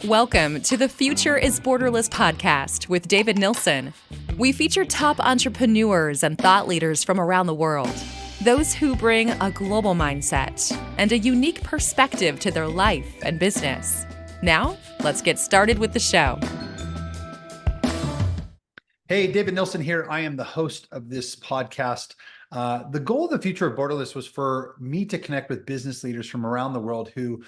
Welcome to the Future is Borderless podcast with David Nilssen. We feature top entrepreneurs and thought leaders from around the world, those who bring a global mindset and a unique perspective to their life and business. Now, let's get started with the show. Hey, David Nilssen here. I am the host of this podcast. The goal of the Future of Borderless was for me to connect with business leaders from around the world who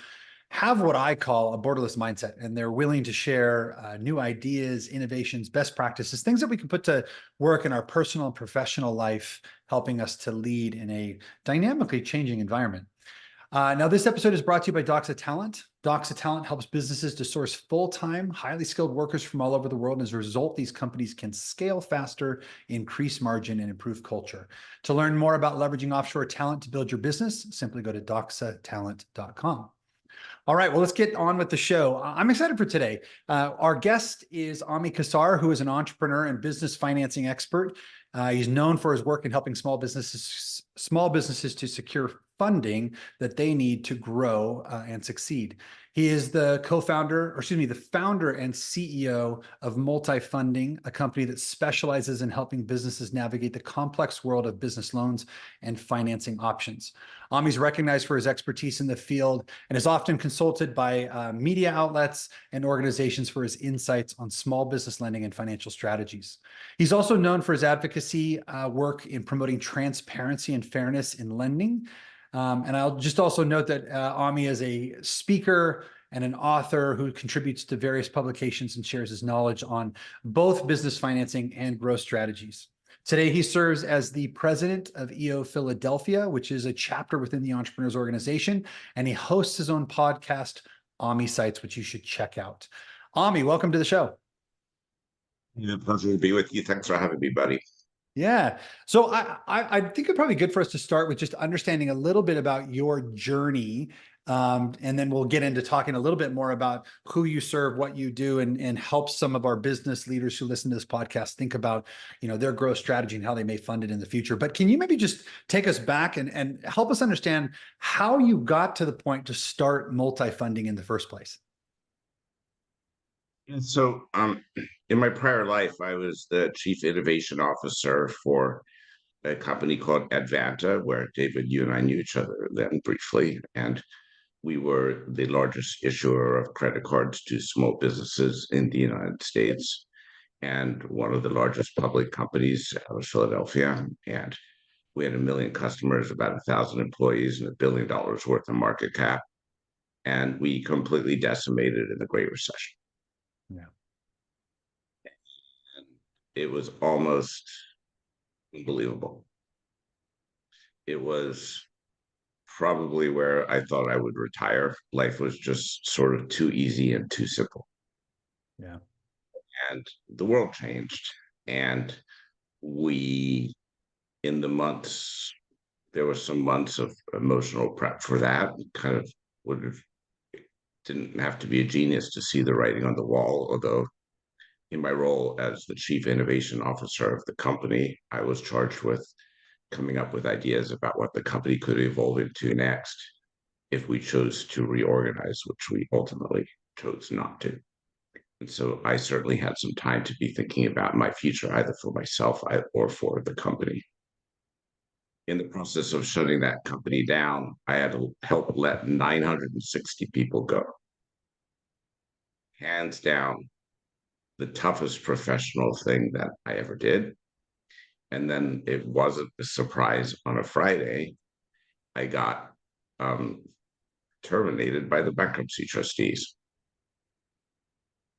have what I call a borderless mindset, and they're willing to share new ideas, innovations, best practices, things that we can put to work in our personal and professional life, helping us to lead in a dynamically changing environment. Now, this episode is brought to you by DOXA Talent. DOXA Talent helps businesses to source full-time, highly skilled workers from all over the world. And as a result, these companies can scale faster, increase margin, and improve culture. To learn more about leveraging offshore talent to build your business, simply go to doxatalent.com. All right, well, let's get on with the show. I'm excited for today. Our guest is Ami Kassar, who is an entrepreneur and business financing expert. He's known for his work in helping small businesses to secure funding that they need to grow and succeed. He is the founder and CEO of MultiFunding, a company that specializes in helping businesses navigate the complex world of business loans and financing options. Ami's recognized for his expertise in the field and is often consulted by media outlets and organizations for his insights on small business lending and financial strategies. He's also known for his advocacy work in promoting transparency and fairness in lending. And I'll just also note that Ami is a speaker and an author who contributes to various publications and shares his knowledge on both business financing and growth strategies. Today, he serves as the president of EO Philadelphia, which is a chapter within the Entrepreneurs Organization, and he hosts his own podcast, Ami Sites, which you should check out. Ami, welcome to the show. Yeah, pleasure to be with you. Thanks for having me, buddy. Yeah. So I think it's probably good for us to start with just understanding a little bit about your journey. And then we'll get into talking a little bit more about who you serve, what you do, and help some of our business leaders who listen to this podcast think about, their growth strategy and how they may fund it in the future. But can you maybe just take us back and help us understand how you got to the point to start MultiFunding in the first place? And so, in my prior life, I was the chief innovation officer for a company called Advanta, where David, you and I knew each other then briefly, and we were the largest issuer of credit cards to small businesses in the United States, and one of the largest public companies out of Philadelphia. And we had 1 million customers, about 1,000 employees, and $1 billion worth of market cap. And we completely decimated in the Great Recession. Yeah. It was almost unbelievable. It was probably where I thought I would retire. Life was just sort of too easy and too simple. Yeah. And the world changed. And in the months, there were some months of emotional prep for that. Kind of didn't have to be a genius to see the writing on the wall, although in my role as the chief innovation officer of the company, I was charged with coming up with ideas about what the company could evolve into next if we chose to reorganize, which we ultimately chose not to. And so I certainly had some time to be thinking about my future, either for myself or for the company. In the process of shutting that company down, I had to help let 960 people go. Hands down, the toughest professional thing that I ever did. And then it wasn't a surprise. On a Friday, I got terminated by the bankruptcy trustees.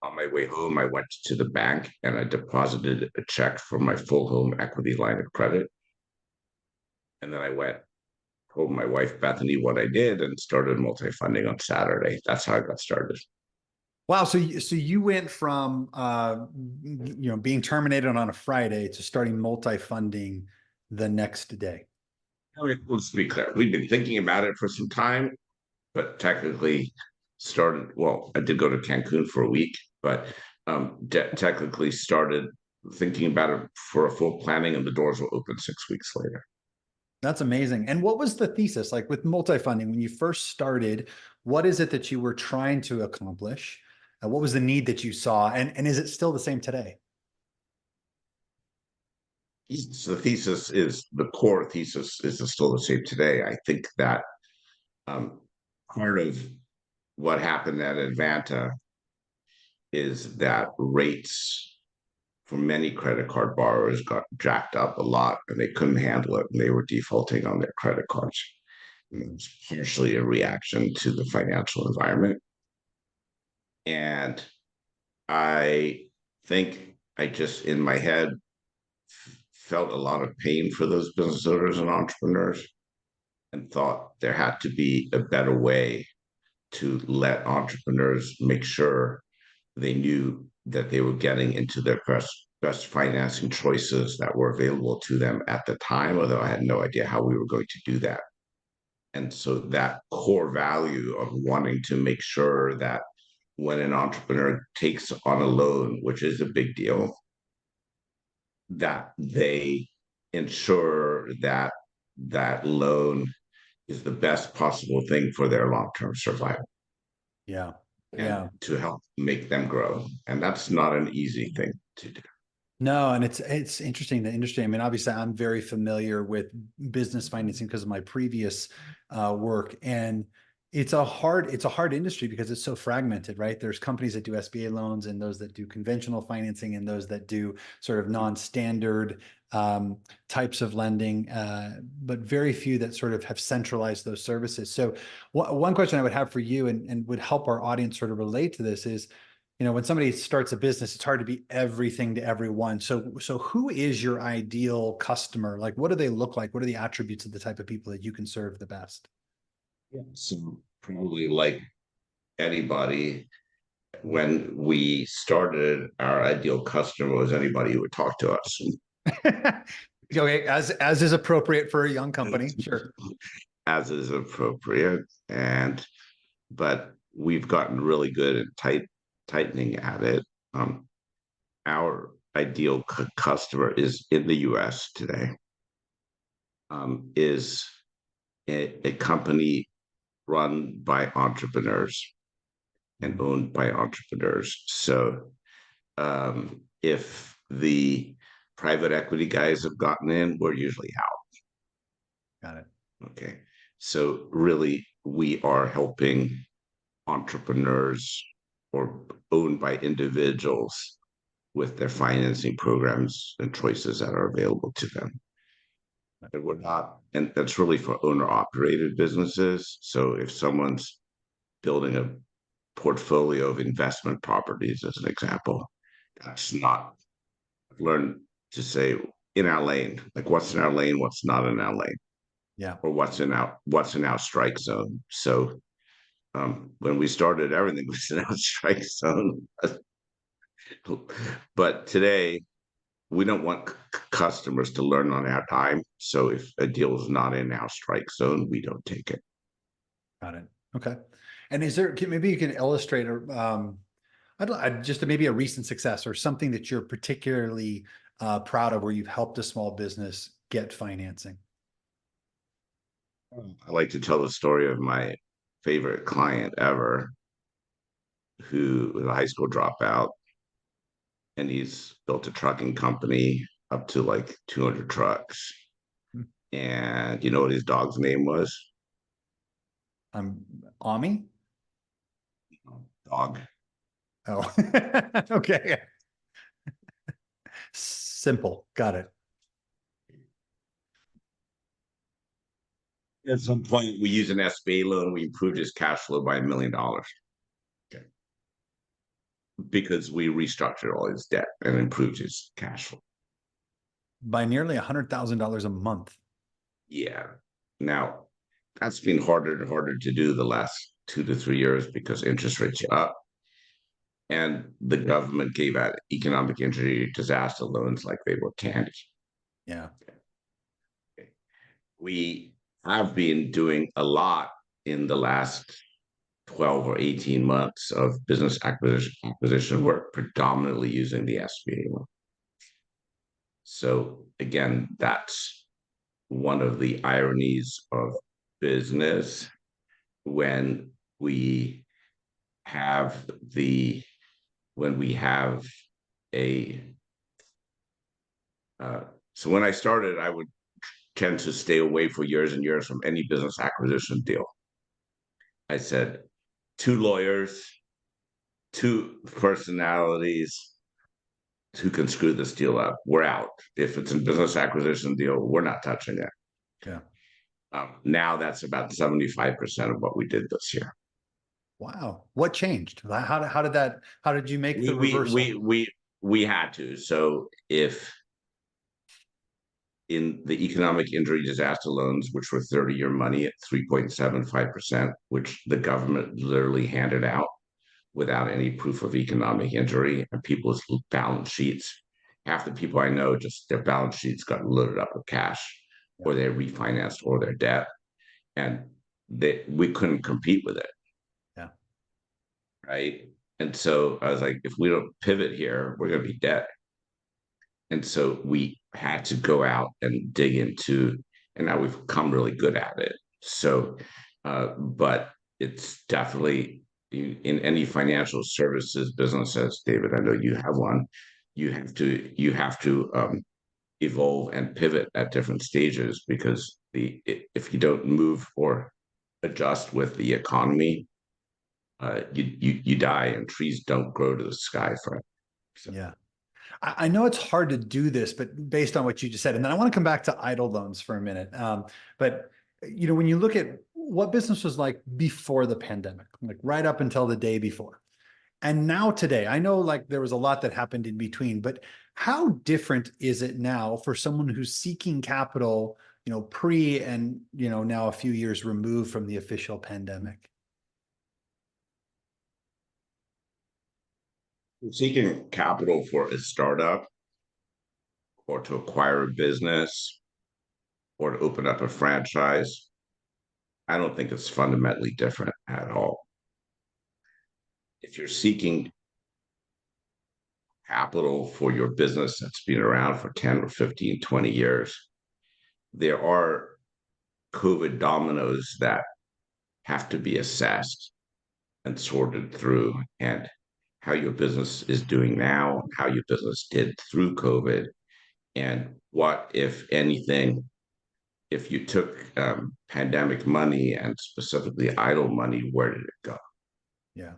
On my way home, I went to the bank and I deposited a check for my full home equity line of credit. And then I told my wife, Bethany, what I did and started MultiFunding on Saturday. That's how I got started. Wow. So you went from, being terminated on a Friday to starting MultiFunding the next day. Let's be clear. We've been thinking about it for some time, but technically I did go to Cancun for a week, but technically started thinking about it for a full planning, and the doors will open 6 weeks later. That's amazing. And what was the thesis? Like with MultiFunding, when you first started, what is it that you were trying to accomplish? What was the need that you saw, and is it still the same today? The core thesis is still the same today. I think that part of what happened at Advanta is that rates for many credit card borrowers got jacked up a lot and they couldn't handle it and they were defaulting on their credit cards. And it was partially a reaction to the financial environment. And I think I just in my head felt a lot of pain for those business owners and entrepreneurs and thought there had to be a better way to let entrepreneurs make sure they knew that they were getting into their best financing choices that were available to them at the time, although I had no idea how we were going to do that. And so that core value of wanting to make sure that when an entrepreneur takes on a loan, which is a big deal, that they ensure that that loan is the best possible thing for their long-term survival. Yeah. And to help make them grow. And that's not an easy thing to do. No, and it's interesting, the industry. I mean, obviously I'm very familiar with business financing because of my previous work, and it's a hard industry because it's so fragmented, right? There's companies that do SBA loans and those that do conventional financing and those that do sort of non-standard types of lending, but very few that sort of have centralized those services. So one question I would have for you and would help our audience sort of relate to this is, when somebody starts a business, it's hard to be everything to everyone. So who is your ideal customer? Like, what do they look like? What are the attributes of the type of people that you can serve the best? Yeah. So probably like anybody, when we started, our ideal customer was anybody who would talk to us. Okay, as is appropriate for a young company, sure. As is appropriate, but we've gotten really good at tightening at it. Our ideal customer is in the U.S. today. Is a company run by entrepreneurs and owned by entrepreneurs. So if the private equity guys have gotten in, we're usually out. Got it. Okay. So really, we are helping entrepreneurs or owned by individuals with their financing programs and choices that are available to them. And we're not, and that's really for owner operated businesses. So if someone's building a portfolio of investment properties, as an example, that's not learn to say in our lane, like what's in our lane, what's not in our lane. Yeah. Or what's in our strike zone. So when we started, everything was in our strike zone. But today, we don't want customers to learn on our time. So if a deal is not in our strike zone, we don't take it. Got it. Okay. And maybe you can illustrate just maybe a recent success or something that you're particularly proud of where you've helped a small business get financing? I like to tell the story of my favorite client ever, who was a high school dropout, and he's built a trucking company up to like 200 trucks. And you know what his dog's name was? Ami? Dog. Oh, okay. Simple. Got it. At some point, we used an SBA loan. We improved his cash flow by $1 million. Okay. Because we restructured all his debt and improved his cash flow. By nearly $100,000 a month. Yeah. Now, that's been harder and harder to do the last 2 to 3 years because interest rates are up. And the government gave out economic injury disaster loans like they were candy. Yeah. Okay. We have been doing a lot in the last 12 or 18 months of business acquisition work, predominantly using the SBA loan. So again, that's one of the ironies of business when we have when we have a so when I started, I would tend to stay away for years and years from any business acquisition deal. I said, two lawyers, two personalities, who can screw this deal up, we're out. If it's a business acquisition deal, we're not touching it. Yeah. Now that's about 75% of what we did this year. Wow. What changed? How did you make the reversal? We had to. So if in the economic injury disaster loans, which were 30-year money at 3.75%, which the government literally handed out without any proof of economic injury, and people's balance sheets, half the people I know, just their balance sheets got loaded up with cash, or they refinanced or their debt, and we couldn't compete with it. Yeah. Right. And so I was like, if we don't pivot here, we're going to be dead. And so we had to go out and dig into, and now we've come really good at it. So, but it's definitely in any financial services business, as David, I know you have one, you have to evolve and pivot at different stages, because if you don't move or adjust with the economy, you die, and trees don't grow to the sky forever. So. Yeah. I know it's hard to do this, but based on what you just said, and then I want to come back to idle loans for a minute. But when you look at what business was like before the pandemic, like right up until the day before, and now today, I know like there was a lot that happened in between, but how different is it now for someone who's seeking capital, pre and, now a few years removed from the official pandemic? Seeking capital for a startup, or to acquire a business, or to open up a franchise, I don't think it's fundamentally different at all. If you're seeking capital for your business that's been around for 10 or 15, 20 years, there are COVID dominoes that have to be assessed and sorted through, and how your business is doing now, how your business did through COVID, and what, if anything, if you took pandemic money, and specifically idle money, where did it go? Yeah.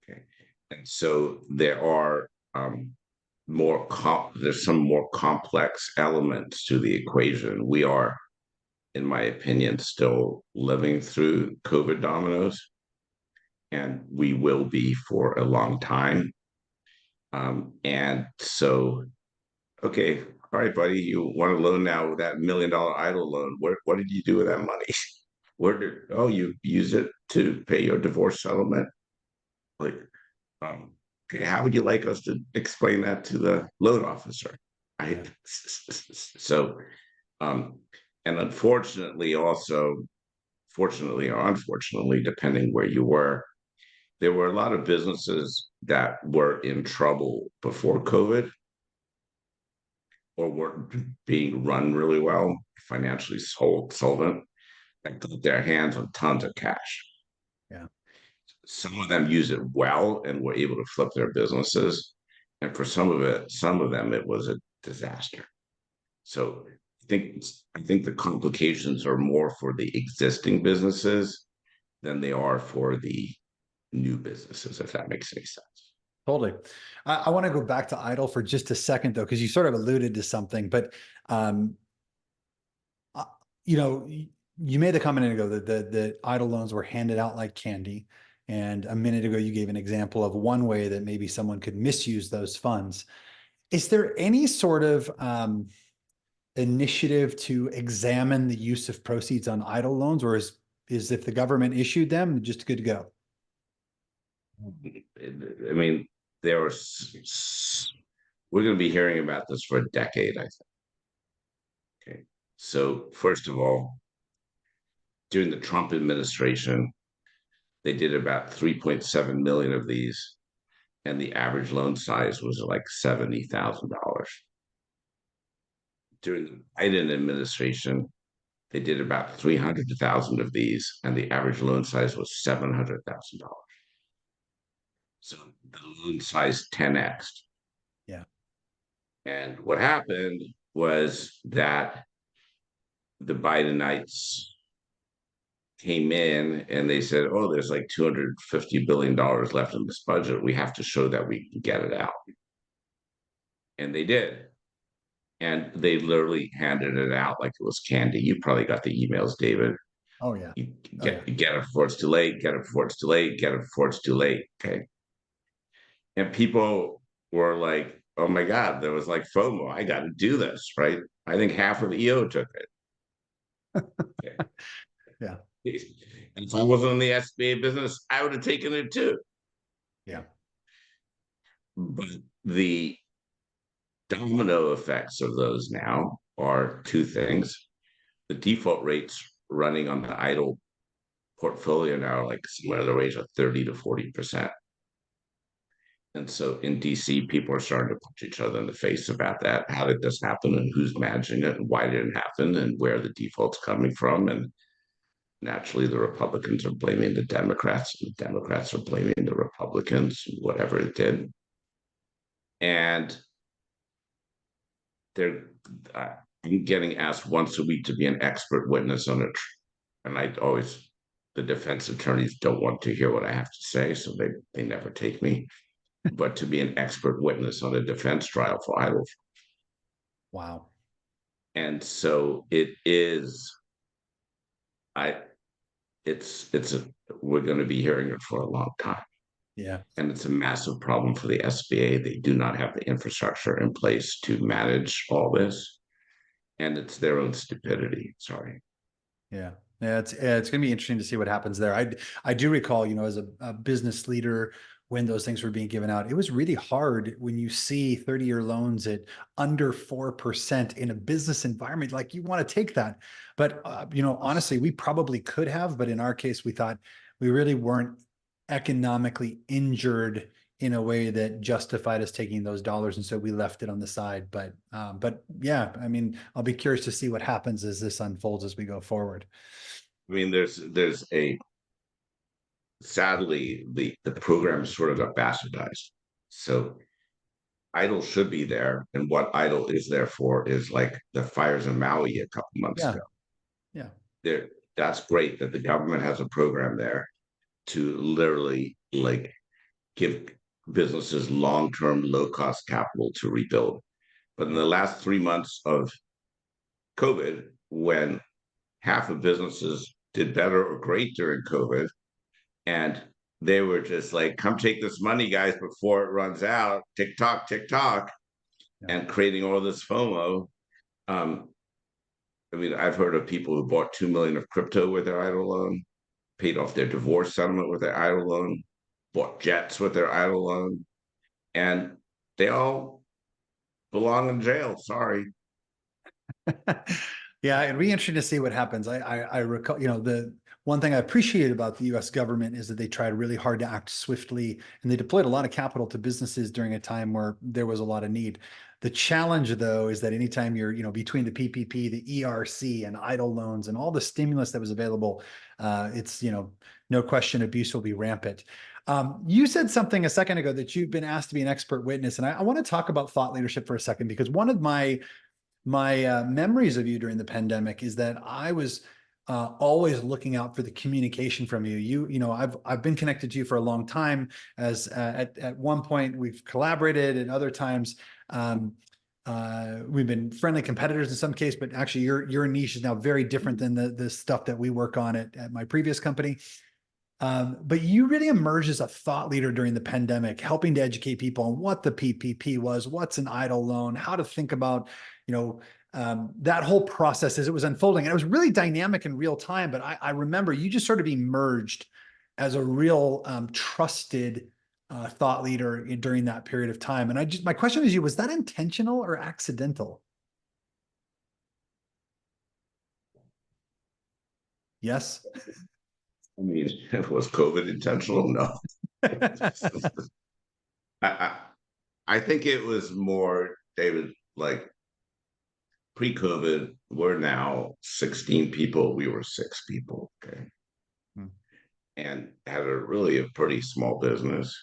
Okay. And so there are there's some more complex elements to the equation. We are, in my opinion, still living through COVID dominoes, and we will be for a long time. And so, okay, all right, buddy, you want a loan now with that $1 million idle loan. What did you do with that money? You use it to pay your divorce settlement? Like, okay, how would you like us to explain that to the loan officer? Right. So, and unfortunately, also, fortunately or unfortunately, depending where you were, there were a lot of businesses that were in trouble before COVID, or weren't being run really well, financially solvent, and got their hands on tons of cash. Yeah. Some of them use it well and were able to flip their businesses, and for some of them, it was a disaster. So I think the complications are more for the existing businesses than they are for the new businesses, if that makes any sense. Totally. I want to go back to idle for just a second, though, because you sort of alluded to something, but you made the comment a minute ago that the idle loans were handed out like candy. And a minute ago, you gave an example of one way that maybe someone could misuse those funds. Is there any sort of initiative to examine the use of proceeds on idle loans, or is if the government issued them, just good to go? I mean, we're going to be hearing about this for a decade, I think. Okay. So first of all, during the Trump administration, they did about 3.7 million of these, and the average loan size was like $70,000. During the Biden administration, they did about 300,000 of these, and the average loan size was $700,000. So the loan size 10x. Yeah. And what happened was that the Bidenites came in and they said, oh, there's like $250 billion left in this budget. We have to show that we can get it out. And they did. And they literally handed it out like it was candy. You probably got the emails, David. Oh yeah. You Oh yeah. get it before it's too late, get it before it's too late, get it before it's too late. Okay. And people were like, oh my God, there was like FOMO. I got to do this, right? I think half of EO took it. Okay. Yeah. And if I wasn't in the SBA business, I would have taken it too. Yeah. But the domino effects of those now are two things. The default rates running on the idle portfolio now are like somewhere in the range of 30 to 40%. And so in DC, people are starting to punch each other in the face about that. How did this happen and who's managing it and why did it happen and where the default's coming from? And naturally, the Republicans are blaming the Democrats and the Democrats are blaming the Republicans, whatever it did. And they're I'm getting asked once a week to be an expert witness on it. And I always, the defense attorneys don't want to hear what I have to say, so they never take me. But to be an expert witness on a defense trial for idle. Wow. And so it is, we're going to be hearing it for a long time. Yeah. And it's a massive problem for the SBA. They do not have the infrastructure in place to manage all this. And it's their own stupidity. Sorry. Yeah. Yeah, it's going to be interesting to see what happens there. I do recall, as a business leader, when those things were being given out, it was really hard when you see 30-year loans at under 4% in a business environment. Like, you want to take that, but honestly, we probably could have, but in our case, we thought we really weren't economically injured in a way that justified us taking those dollars, and so we left it on the side. But yeah, I mean, I'll be curious to see what happens as this unfolds as we go forward. I mean, there's a sadly the program sort of got bastardized. So idle should be there, and what idle is there for is like the fires in Maui a couple months Yeah. ago. Yeah. There, that's great that the government has a program there to literally like give businesses long-term low-cost capital to rebuild. But in the last 3 months of COVID, when half of businesses did better or great during COVID, and they were just like, come take this money, guys, before it runs out, tick tock, yeah. And creating all this FOMO. I mean, I've heard of people who bought 2 million of crypto with their idle loan, paid off their divorce settlement with their idle loan, bought jets with their idle loan, and they all belong in jail. Sorry. Yeah, it'd be interesting to see what happens. I recall, the one thing I appreciate about the U.S. government is that they tried really hard to act swiftly, and they deployed a lot of capital to businesses during a time where there was a lot of need. The challenge, though, is that anytime you're, between the PPP, the ERC, and idle loans, and all the stimulus that was available, it's, no question, abuse will be rampant. You said something a second ago that you've been asked to be an expert witness, and I want to talk about thought leadership for a second, because one of my memories of you during the pandemic is that I was always looking out for the communication from you. I've been connected to you for a long time. As at one point we've collaborated, and other times we've been friendly competitors in some case. But actually, your niche is now very different than the stuff that we work on at my previous company. But you really emerged as a thought leader during the pandemic, helping to educate people on what the PPP was, what's an idle loan, how to think about, that whole process as it was unfolding. And it was really dynamic in real time. But I remember you just sort of emerged as a real trusted thought leader during that period of time. And my question is, was that intentional or accidental? Yes. I mean, was COVID intentional? No. I think it was more, David, like pre-COVID, we're now 16 people. We were 6 people. Okay. And had a pretty small business.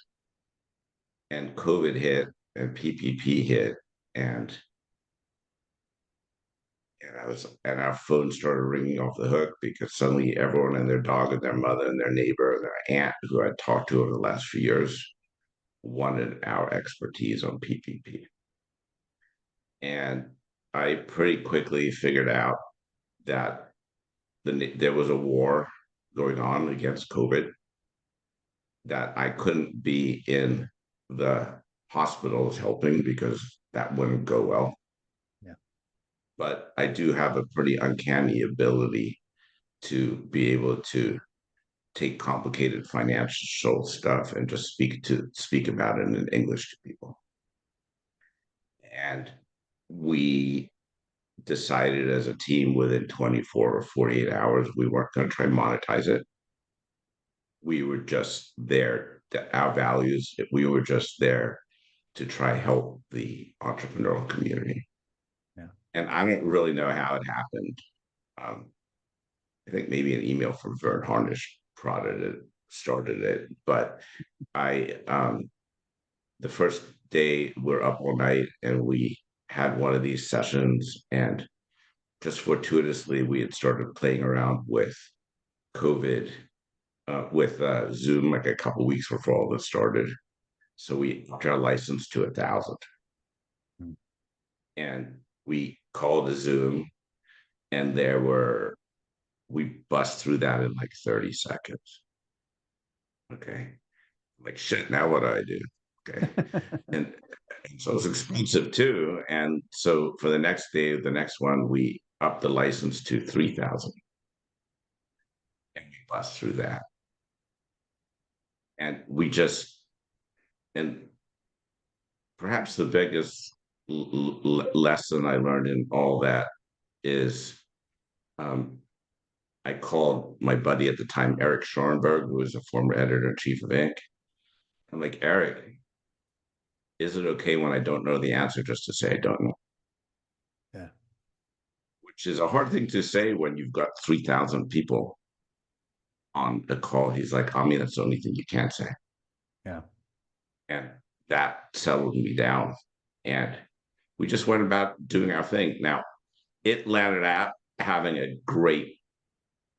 and COVID hit and PPP hit, and our phone started ringing off the hook because suddenly everyone and their dog and their mother and their neighbor and their aunt who I'd talked to over the last few years wanted our expertise on PPP. And I pretty quickly figured out that there was a war going on against COVID, that I couldn't be in the hospitals helping because that wouldn't go well. Yeah. But I do have a pretty uncanny ability to be able to take complicated financial stuff and just speak about it in English to people. And we decided as a team within 24 or 48 hours we weren't going to try and monetize it. We were just there, our values, we were just there to try help the entrepreneurial community. Yeah. And I don't really know how it happened. I think maybe an email from Vern Harnish started it, but the first day we're up all night and we had one of these sessions, and just fortuitously we had started playing around with COVID, with Zoom like a couple weeks before all this started. So we upped our license to 1,000. Mm. And we called a Zoom, and we bust through that in like 30 seconds. Okay. Like, shit, now what do I do? Okay. and, and so it's expensive too. And so for the next day, the next one, we upped the license to 3,000. And we bust through that. And and perhaps the biggest lesson I learned in all that is, I called my buddy at the time, Eric Schoenberg, who was a former editor-in-chief of Inc. I'm like, Eric, is it okay when I don't know the answer just to say I don't know? Yeah. Which is a hard thing to say when you've got 3,000 people on the call. He's like, Ami, that's the only thing you can't say. Yeah. And that settled me down. And we just went about doing our thing. Now, it landed up having a great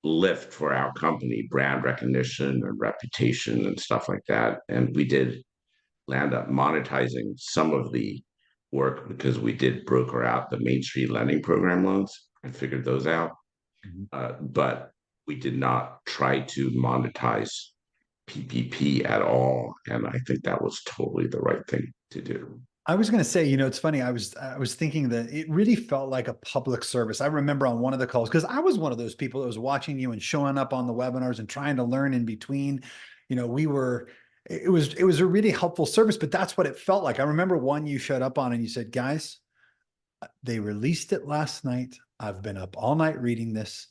lift for our company, brand recognition and reputation and stuff like that. And we did land up monetizing some of the work because we did broker out the Main Street lending program loans and figured those out. Mm-hmm. But we did not try to monetize PPP at all. And I think that was totally the right thing to do. I was going to say, it's funny. I was thinking that it really felt like a public service. I remember on one of the calls, because I was one of those people that was watching you and showing up on the webinars and trying to learn in between. It was a really helpful service, but that's what it felt like. I remember one you showed up on and you said, guys, they released it last night. I've been up all night reading this.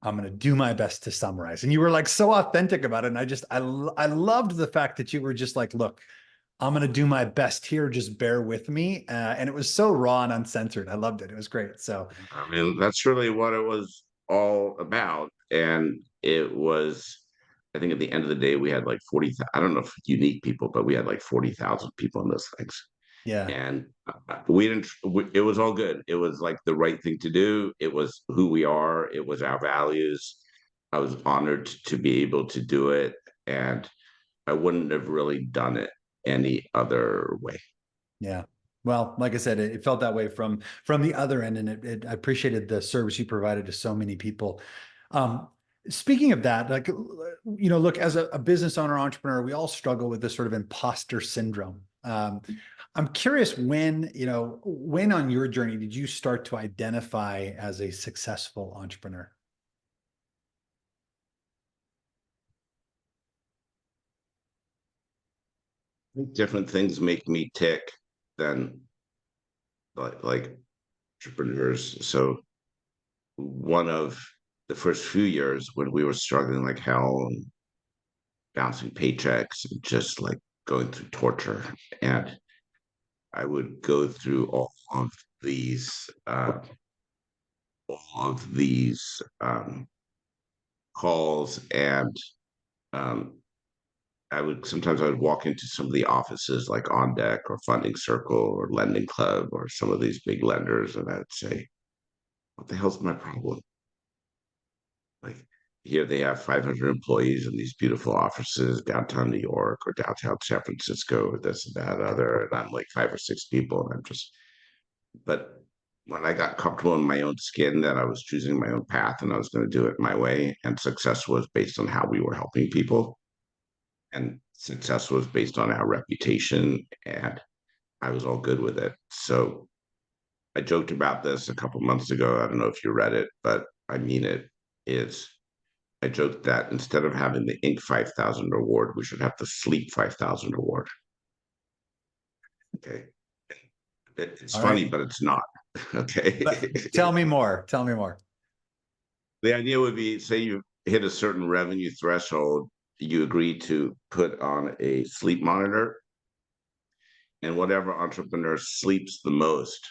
I'm going to do my best to summarize. And you were like so authentic about it. And I loved the fact that you were just like, look, I'm going to do my best here. Just bear with me. And it was so raw and uncensored. I loved it. It was great. So, I mean, that's really what it was all about. And it was, I think at the end of the day, we had like 40,000, I don't know if unique people, but we had like 40,000 people in those things. yeah. And it was all good. It was like the right thing to do. It was who we are. It was our values. I was honored to be able to do it. And I wouldn't have really done it any other way. Yeah. Well, like I said, it felt that way from the other end, and I appreciated the service you provided to so many people. Speaking of that, like, look, as a business owner, entrepreneur, we all struggle with this sort of imposter syndrome. I'm curious when on your journey did you start to identify as a successful entrepreneur? Different things make me tick than like entrepreneurs. So one of the first few years when we were struggling like hell and bouncing paychecks and just like going through torture, and I would go through these all of these calls and um, sometimes I would walk into some of the offices like On Deck or Funding Circle or Lending Club or some of these big lenders, and I'd say, what the hell's my problem? Like, here they have 500 employees in these beautiful offices downtown New York or downtown San Francisco or this and that other, and I'm like 5 or 6 people, and I'm just. But when I got comfortable in my own skin that I was choosing my own path and I was going to do it my way, and success was based on how we were helping people, and success was based on our reputation, and I was all good with it. So I joked about this a couple months ago. I don't know if you read it, but I mean it. Is I joked that instead of having the Inc. 5,000 award, we should have the Sleep 5,000 award. Okay. It's All funny, right. but it's not. Okay. But tell me more. Tell me more. The idea would be, say you hit a certain revenue threshold, you agree to put on a sleep monitor, and whatever entrepreneur sleeps the most,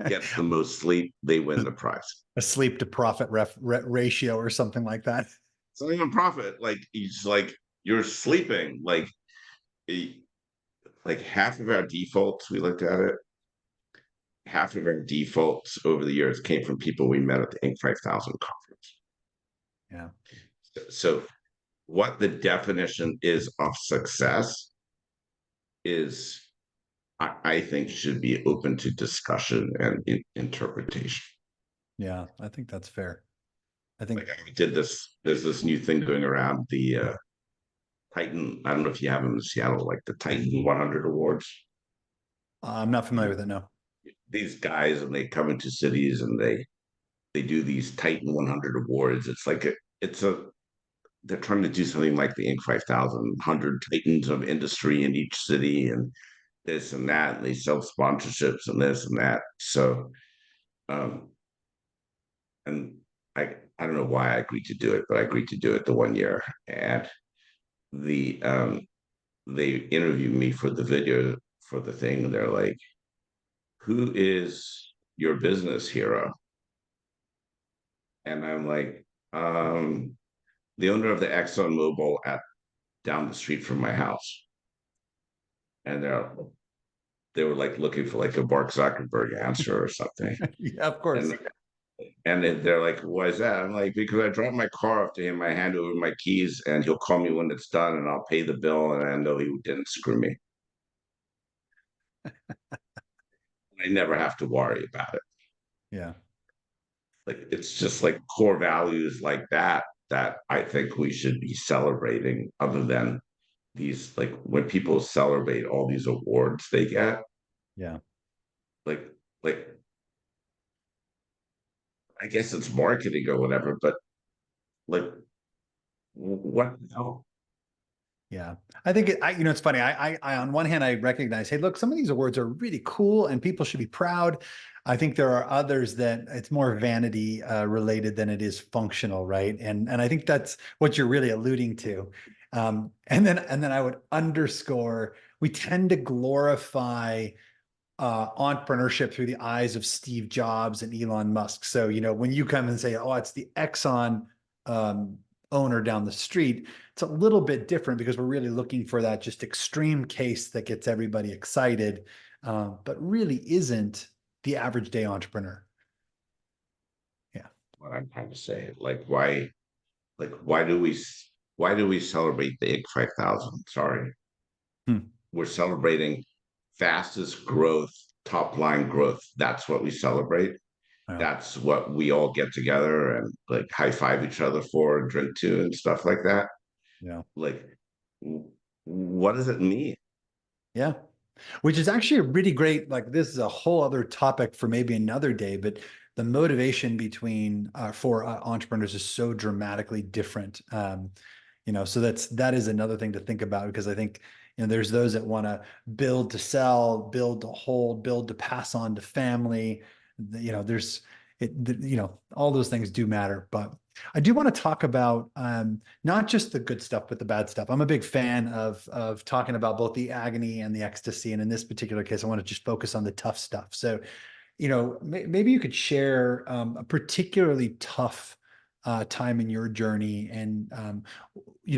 gets the most sleep, they win the prize. A sleep to profit ratio or something like that. It's not even profit. Like, it's like you're sleeping. Like half of our defaults, we looked at it. Half of our defaults over the years came from people we met at the Inc. 5,000 conference. Yeah. So what the definition is of success is, I think, should be open to discussion and interpretation. Yeah, I think that's fair. I think Like, I did this, there's this new thing going around, the Titan. I don't know if you have them in Seattle, like the Titan 100 awards. I'm not familiar with it. No. These guys, and they come into cities and they do these Titan 100 awards. It's like they're trying to do something like the Inc. 5,000, 100 titans of industry in each city, and this and that, and they sell sponsorships and this and that. So, um, and I don't know why I agreed to do it, but I agreed to do it the 1 year, and the they interviewed me for the video for the thing, and they're like, "Who is your business hero?" And I'm like, the owner of the Exxon Mobil at down the street from my house. And they were like looking for like a Mark Zuckerberg answer or something. Yeah, of course. And they're like, "Why is that?" I'm like, "Because I drive my car up to him, I hand over my keys, and he'll call me when it's done, and I'll pay the bill, and I know he didn't screw me. I never have to worry about it." Yeah. Like, it's just like core values like that that I think we should be celebrating, other than these, like, when people celebrate all these awards they get, Yeah. like like I guess it's marketing or whatever, but like, what the hell? Yeah. I think it's funny. I, on one hand, I recognize, hey, look, some of these awards are really cool and people should be proud. I think there are others that it's more vanity related than it is functional, right? And I think that's what you're really alluding to. And then I would underscore, we tend to glorify entrepreneurship through the eyes of Steve Jobs and Elon Musk. So, when you come and say, oh, it's the Exxon owner down the street, it's a little bit different because we're really looking for that just extreme case that gets everybody excited, but really isn't the average day entrepreneur. Yeah. What I'm trying to say, why do we celebrate the Inc. 5,000? Sorry, Hmm. we're celebrating fastest growth, top line growth. That's what we celebrate. Yeah. That's what we all get together and like high five each other for and drink to and stuff like that. Yeah. Like, what does it mean? Yeah. Which is actually a really great, like, this is a whole other topic for maybe another day, but the motivation between for entrepreneurs is so dramatically different. So that is another thing to think about, because I think, there's those that want to build to sell, build to hold, build to pass on to family. There's all those things do matter, but I do want to talk about not just the good stuff, but the bad stuff. I'm a big fan of talking about both the agony and the ecstasy, and in this particular case, I want to just focus on the tough stuff. So, maybe you could share a particularly tough time in your journey, and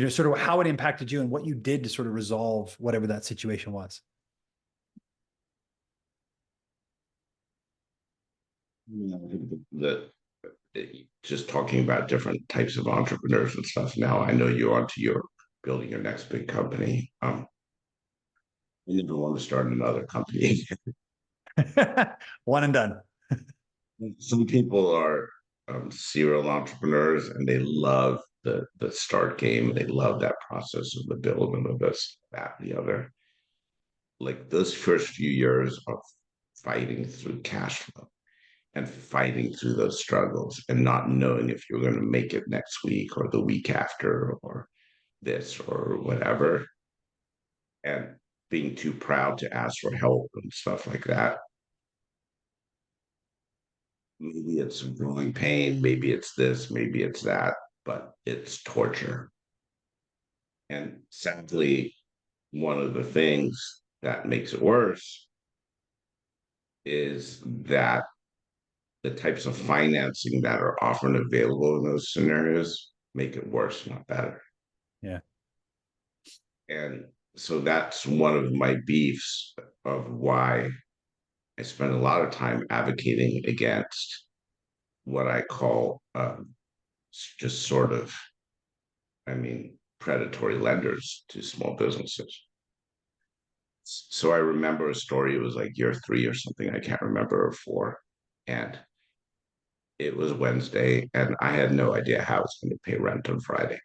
sort of how it impacted you and what you did to sort of resolve whatever that situation was. I think that just talking about different types of entrepreneurs and stuff. Now I know you're onto your building your next big company. You never want to start another company. One and done. Some people are serial entrepreneurs and they love the start game. They love that process of the build and of this, that, the other. Like those first few years of fighting through cash flow and fighting through those struggles and not knowing if you're going to make it next week or the week after or this or whatever, and being too proud to ask for help and stuff like that. Maybe it's growing pain, maybe it's this, maybe it's that, but it's torture. And sadly, one of the things that makes it worse is that the types of financing that are often available in those scenarios make it worse, not better. Yeah. And so that's one of my beefs of why I spend a lot of time advocating against what I call just sort of, predatory lenders to small businesses. So I remember a story, it was like year 3 or something, I can't remember, or 4. And it was Wednesday, and I had no idea how I was going to pay rent on Friday.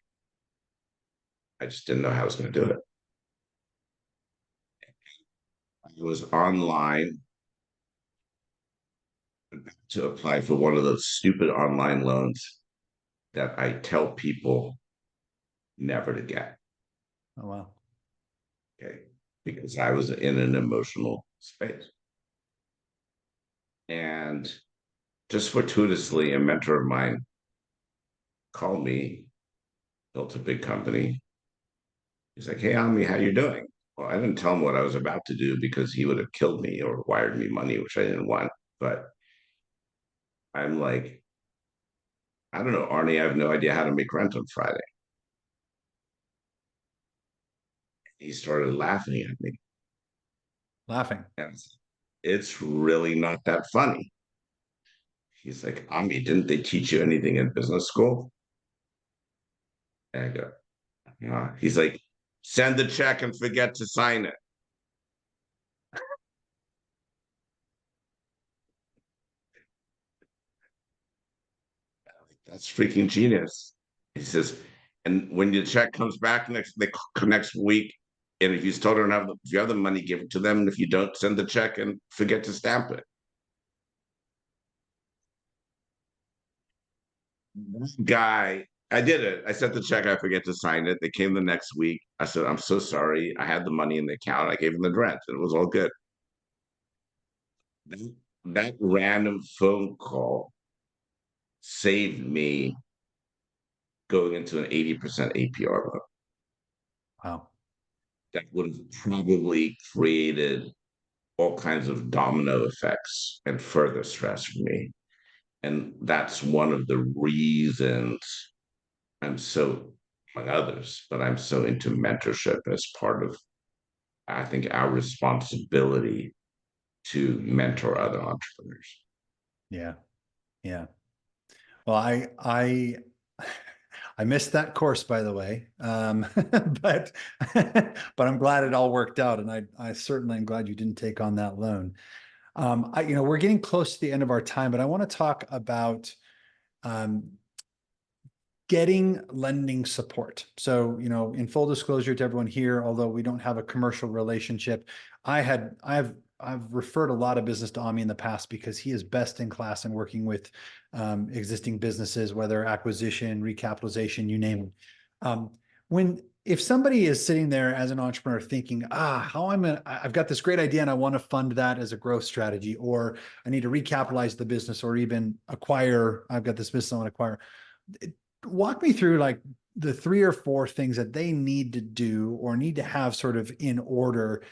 I just didn't know how I was going to do it. I was online to apply for one of those stupid online loans that I tell people never to get. Oh, wow. Okay. Because I was in an emotional space. And just fortuitously, a mentor of mine called me, built a big company. He's like, "Hey, Ami, how you doing?" Well, I didn't tell him what I was about to do because he would have killed me or wired me money, which I didn't want. But I'm like, I don't know, Arnie, I have no idea how to make rent on Friday. He started laughing at me. Laughing. And it's really not that funny. He's like, Ami, didn't they teach you anything in business school? And I go, yeah. He's like, send the check and forget to sign it. That's freaking genius. He says, and when your check comes back next week, and if you still don't have if you have the money, give it to them. And if you don't, send the check and forget to stamp it. This guy, I did it. I sent the check. I forget to sign it. They came the next week. I said, I'm so sorry. I had the money in the account. I gave them the rent, and it was all good. That random phone call saved me going into an 80% APR loan. Wow. That would have probably created all kinds of domino effects and further stress for me. And that's one of the reasons I'm so, among others, but I'm so into mentorship as part of, I think, our responsibility to mentor other entrepreneurs. Yeah. Yeah. Well, I missed that course, by the way, but I'm glad it all worked out, and I certainly am glad you didn't take on that loan. We're getting close to the end of our time, but I want to talk about getting lending support. So, in full disclosure to everyone here, although we don't have a commercial relationship, I've referred a lot of business to Ami in the past because he is best in class in working with existing businesses, whether acquisition, recapitalization, you name it. If somebody is sitting there as an entrepreneur thinking, I've got this great idea and I want to fund that as a growth strategy, or I need to recapitalize the business, or even I've got this business I want to acquire. Walk me through like the 3 or 4 things that they need to do or need to have sort of in order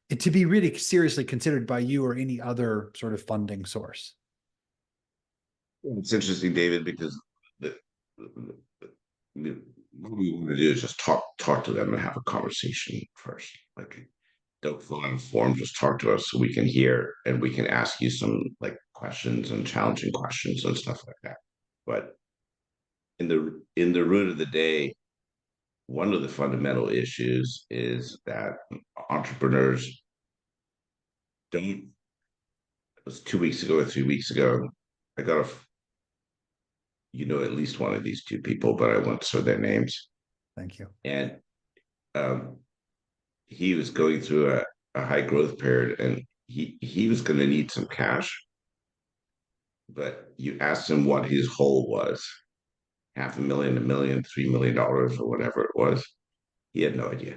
to be really seriously considered by you or any other sort of funding source. It's interesting, David, because what we want to do is just talk to them and have a conversation first. Like, don't fill out a form, just talk to us so we can hear and we can ask you some like questions and challenging questions and stuff like that. But in the root of the day, one of the fundamental issues is that entrepreneurs don't. It was 2 weeks ago or 3 weeks ago. I got at least one of these two people, but I won't say their names. Thank you. And um, he was going through a high growth period, and he was going to need some cash. But you asked him what his hole was, 500,000, 1 million, $3 million, or whatever it was. He had no idea.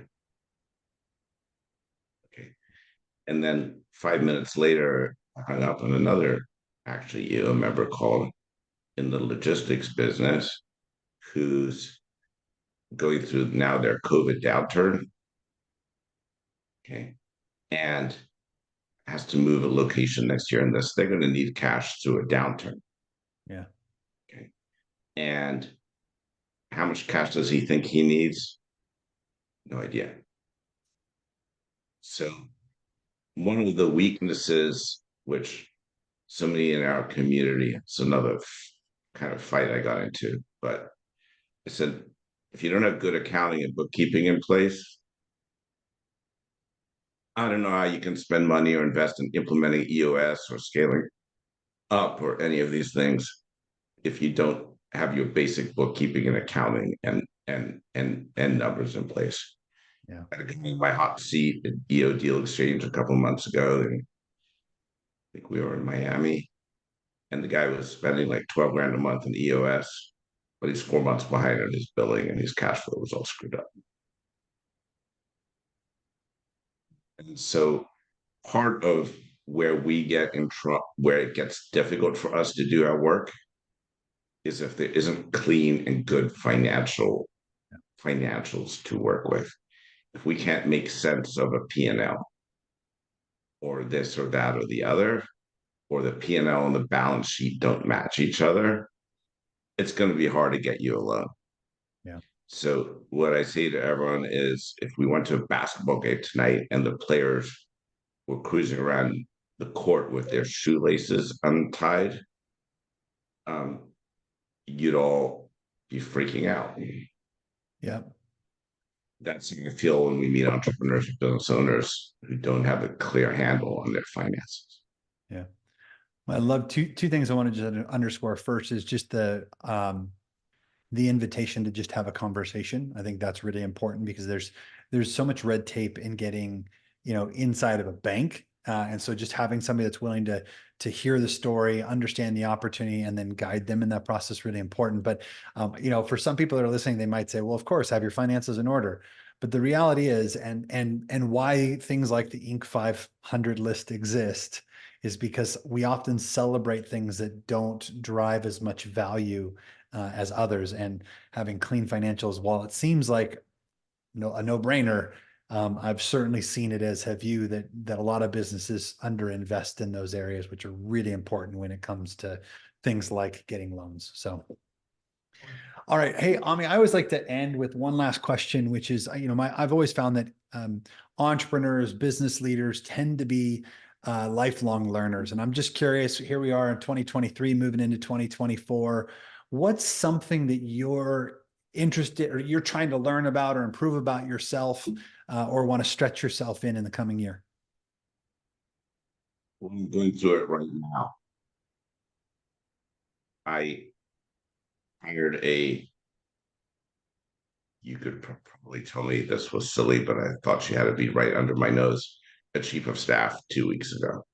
Okay. And then 5 minutes later, I hung up on another, actually, a member called in the logistics business who's going through now their COVID downturn. Okay. And has to move a location next year, and they're going to need cash through a downturn. Yeah. Okay. And how much cash does he think he needs? No idea. So one of the weaknesses, which somebody in our community, it's another kind of fight I got into, but I said, if you don't have good accounting and bookkeeping in place, I don't know how you can spend money or invest in implementing EOS or scaling up or any of these things if you don't have your basic bookkeeping and accounting and numbers in place. Yeah. I had my hot seat at EO Deal Exchange a couple of months ago, and I think we were in Miami, and the guy was spending like 12 grand a month in EOS, but he's 4 months behind on his billing, and his cash flow was all screwed up. And so part of where we get in trouble, where it gets difficult for us to do our work, is if there isn't clean and good financials to work with. If we can't make sense of a P&L or this or that or the other, or the P&L and the balance sheet don't match each other, it's going to be hard to get you a loan. Yeah. So what I say to everyone is, if we went to a basketball game tonight and the players were cruising around the court with their shoelaces untied, you'd all be freaking out. Yeah. That's how I feel when we meet entrepreneurs or business owners who don't have a clear handle on their finances. Yeah. I love two things I want to just underscore. First is just the invitation to just have a conversation. I think that's really important because there's so much red tape in getting, inside of a bank. And so just having somebody that's willing to hear the story, understand the opportunity, and then guide them in that process, really important. But, for some people that are listening, they might say, well, of course, have your finances in order. But the reality is, and why things like the Inc. 500 list exist is because we often celebrate things that don't drive as much value as others. And having clean financials, while it seems like a no-brainer, I've certainly seen it, as have you, that a lot of businesses underinvest in those areas, which are really important when it comes to things like getting loans. So, all right. Hey, Ami, I always like to end with one last question, which is, I've always found that entrepreneurs, business leaders tend to be lifelong learners. And I'm just curious, here we are in 2023, moving into 2024. What's something that you're interested or you're trying to learn about or improve about yourself or want to stretch yourself in the coming year? Well, I'm going through it right now. I hired you could probably tell me this was silly, but I thought she had to be right under my nose, a chief of staff 2 weeks ago.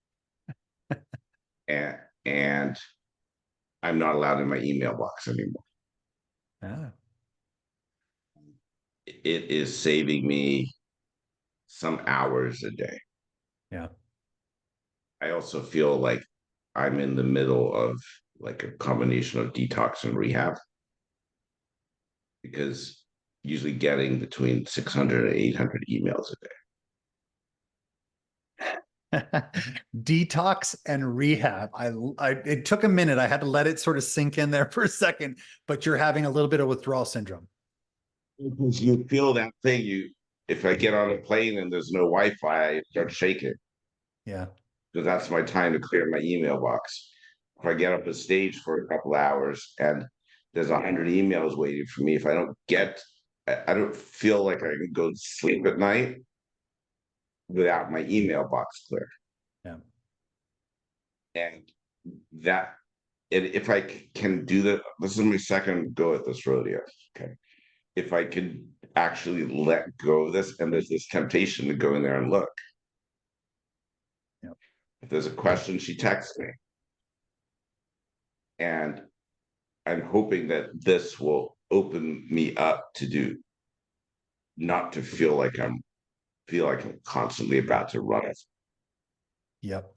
and I'm not allowed in my email box anymore. Ah. It is saving me some hours a day. Yeah. I also feel like I'm in the middle of like a combination of detox and rehab, because usually getting between 600 and 800 emails a day. Detox and rehab. It took a minute. I had to let it sort of sink in there for a second, but you're having a little bit of withdrawal syndrome. Because you feel that thing. If I get on a plane and there's no Wi-Fi, I start shaking. Yeah. Because that's my time to clear my email box. If I get up a stage for a couple of hours and there's 100 emails waiting for me, if I don't I don't feel like I can go to sleep at night without my email box clear. Yeah. And that, and if I can do that, this is my second go at this rodeo. Okay. If I could actually let go of this, and there's this temptation to go in there and look. Yep. If there's a question, she texts me. And I'm hoping that this will open me up to not to feel like I'm constantly about to run it. Yep.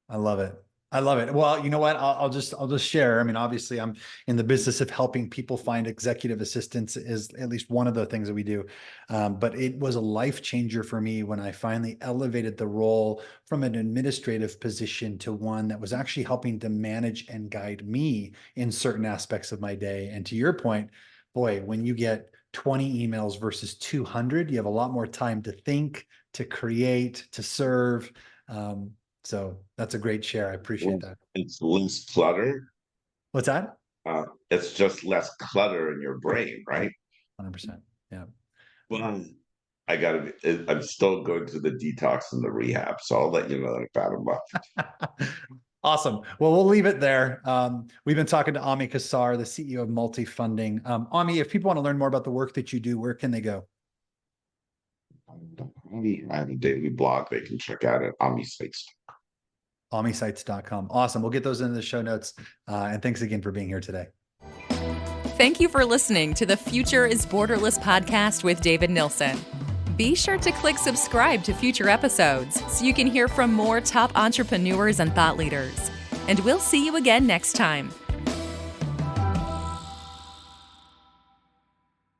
I love it. I love it. Well, you know what? I'll just share. I mean, obviously I'm in the business of helping people find executive assistants is at least one of the things that we do. But it was a life changer for me when I finally elevated the role from an administrative position to one that was actually helping to manage and guide me in certain aspects of my day. And to your point, boy, when you get 20 emails versus 200, you have a lot more time to think, to create, to serve. So that's a great share. I appreciate that. It's less clutter. What's that? It's just less clutter in your brain, right? 100%. Yeah. Well, I'm still going through the detox and the rehab, so I'll let you know in about a month. Awesome. Well, we'll leave it there. We've been talking to Ami Kassar, the CEO of MultiFunding. Ami, if people want to learn more about the work that you do, where can they go? I have a daily blog they can check out at AmiSites. AmiSites.com. Awesome. We'll get those into the show notes. And thanks again for being here today. Thank you for listening to the Future is Borderless podcast with David Nilssen. Be sure to click subscribe to future episodes so you can hear from more top entrepreneurs and thought leaders. And we'll see you again next time.